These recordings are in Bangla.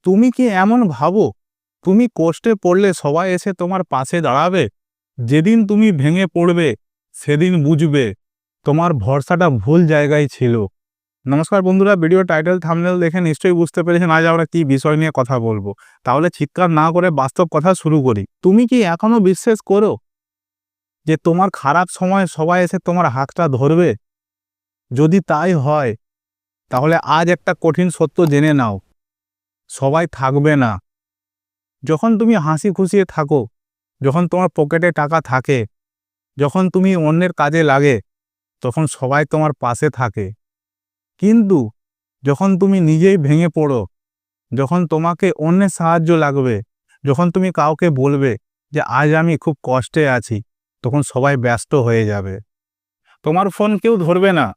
তুমি কি এমন ভাবো তুমি কষ্টে পড়লে সবাই এসে তোমার পাশে দাঁড়াবে? যেদিন তুমি ভেঙে পড়বে সেদিন বুঝবে তোমার ভরসাটা ভুল জায়গায় ছিল। নমস্কার বন্ধুরা, ভিডিও টাইটেল থাম্বনেল দেখে নিশ্চয়ই বুঝতে পেরেছেন আজ আমরা কি বিষয় নিয়ে কথা বলবো। তাহলে চিৎকার না করে বাস্তব কথা শুরু করি। তুমি কি এখনো বিশ্বাস করো যে তোমার খারাপ সময় সবাই এসে তোমার হাতটা ধরবে? যদি তাই হয় তাহলে আজ একটা কঠিন সত্য জেনে নাও, সবাই থাকবে না। যখন তুমি হাসি খুশি থাকো, যখন তোমার পকেটে টাকা থাকে, যখন তুমি অন্যের কাজে লাগে, তখন সবাই তোমার পাশে থাকে। কিন্তু যখন তুমি নিজেই ভেঙে পড়ো, যখন তোমাকে অন্যের সাহায্য লাগবে, যখন তুমি কাউকে বলবে যে আজ আমি খুব কষ্টে আছি, তখন সবাই ব্যস্ত হয়ে যাবে। তোমার ফোন কেউ ধরবে না,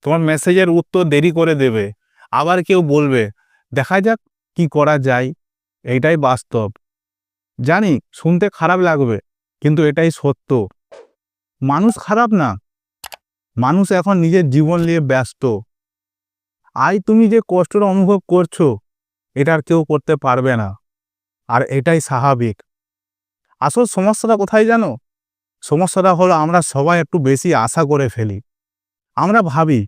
তোমার মেসেজের উত্তর দেরি করে দেবে। আবার কেউ বলবে দেখা যাক কি করা যায়। এইটাই বাস্তব। জানি শুনতে খারাপ লাগবে, কিন্তু এটাই সত্য। মানুষ খারাপ না, মানুষ এখন নিজের জীবন নিয়ে ব্যস্ত। আজ তুমি যে কষ্টটা অনুভব করছো এটা আর কেউ করতে পারবে না, আর এটাই স্বাভাবিক। আসল সমস্যাটা কোথায় জানো? সমস্যাটা হলো আমরা সবাই একটু বেশি আশা করে ফেলি। আমরা ভাবি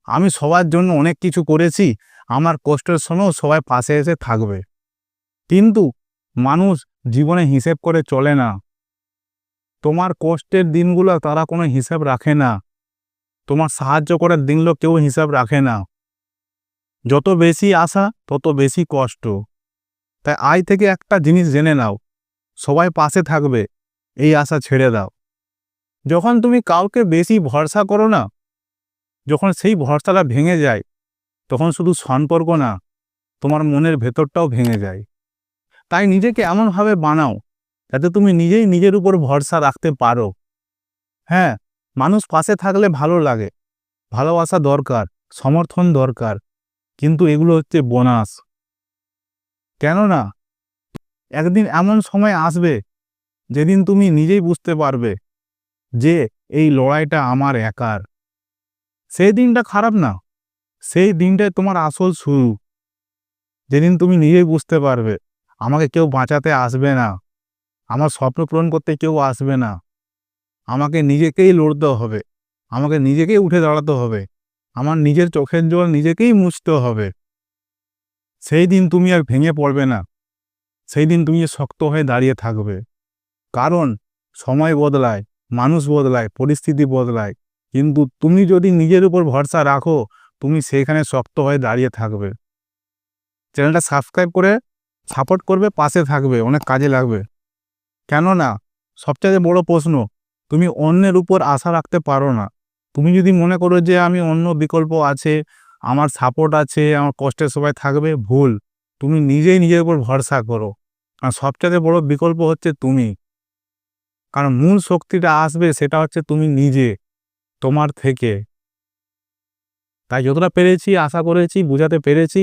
আমি সবার জন্য অনেক কিছু করেছি, আমার কষ্টের সময়ও সবাই পাশে এসে থাকবে। কিন্তু মানুষ জীবনে হিসেব করে চলে না। তোমার কষ্টের দিনগুলো তারা কোনো হিসাব রাখে না, তোমার সাহায্য করার দিনগুলো কেউ হিসাব রাখে না। যত বেশি আশা তত বেশি কষ্ট। তাই আজ থেকে একটা জিনিস জেনে নাও, সবাই পাশে থাকবে, এই আশা ছেড়ে দাও। যখন তুমি কাউকে বেশি ভরসা করো না, যখন সেই ভরসাটা ভেঙে যায়, তখন শুধু সম্পর্ক না, তোমার মনের ভেতরটাও ভেঙে যায়। তাই নিজেকে এমনভাবে বানাও যাতে তুমি নিজেই নিজের উপর ভরসা রাখতে পারো। হ্যাঁ, মানুষ পাশে থাকলে ভালো লাগে, ভালোবাসা দরকার, সমর্থন দরকার, কিন্তু এগুলো হচ্ছে বোনাস। কেননা একদিন এমন সময় আসবে যেদিন তুমি নিজেই বুঝতে পারবে যে এই লড়াইটা আমার একার। সেই দিনটা খারাপ না, সেই দিনটাই তোমার আসল শুরু। যেদিন তুমি নিজেই বুঝতে পারবে আমাকে কেউ বাঁচাতে আসবে না, আমার স্বপ্ন পূরণ করতে কেউ আসবে না, আমাকে নিজেকেই লড়তে হবে, আমাকে নিজেকেই উঠে দাঁড়াতে হবে, আমার নিজের চোখের জল নিজেকেই মুছতে হবে। সেই দিন তুমি আর ভেঙে পড়বে না, সেই দিন তুমি শক্ত হয়ে দাঁড়িয়ে থাকবে। কারণ সময় বদলায়, মানুষ বদলায়, পরিস্থিতি বদলায়, কিন্তু তুমি যদি নিজের উপর ভরসা রাখো তুমি সেইখানে শক্ত হয়ে দাঁড়িয়ে থাকবে। চ্যানেলটা সাবস্ক্রাইব করে সাপোর্ট করবে, পাশে থাকবে, অনেক কাজে লাগবে। কেননা সবচেয়ে বড় প্রশ্ন, তুমি অন্যের উপর আশা রাখতে পারো না। তুমি যদি মনে করো যে আমি অন্য বিকল্প আছে, আমার সাপোর্ট আছে, আমার কষ্টের সবাই থাকবে, ভুল। তুমি নিজেই নিজের উপর ভরসা করো। আর সবচেয়ে বড় বিকল্প হচ্ছে তুমি। কারণ মূল শক্তিটা আসবে সেটা হচ্ছে তুমি নিজে, তোমার থেকে। তাই যতটা পেরেছি আশা করেছি বুঝাতে পেরেছি।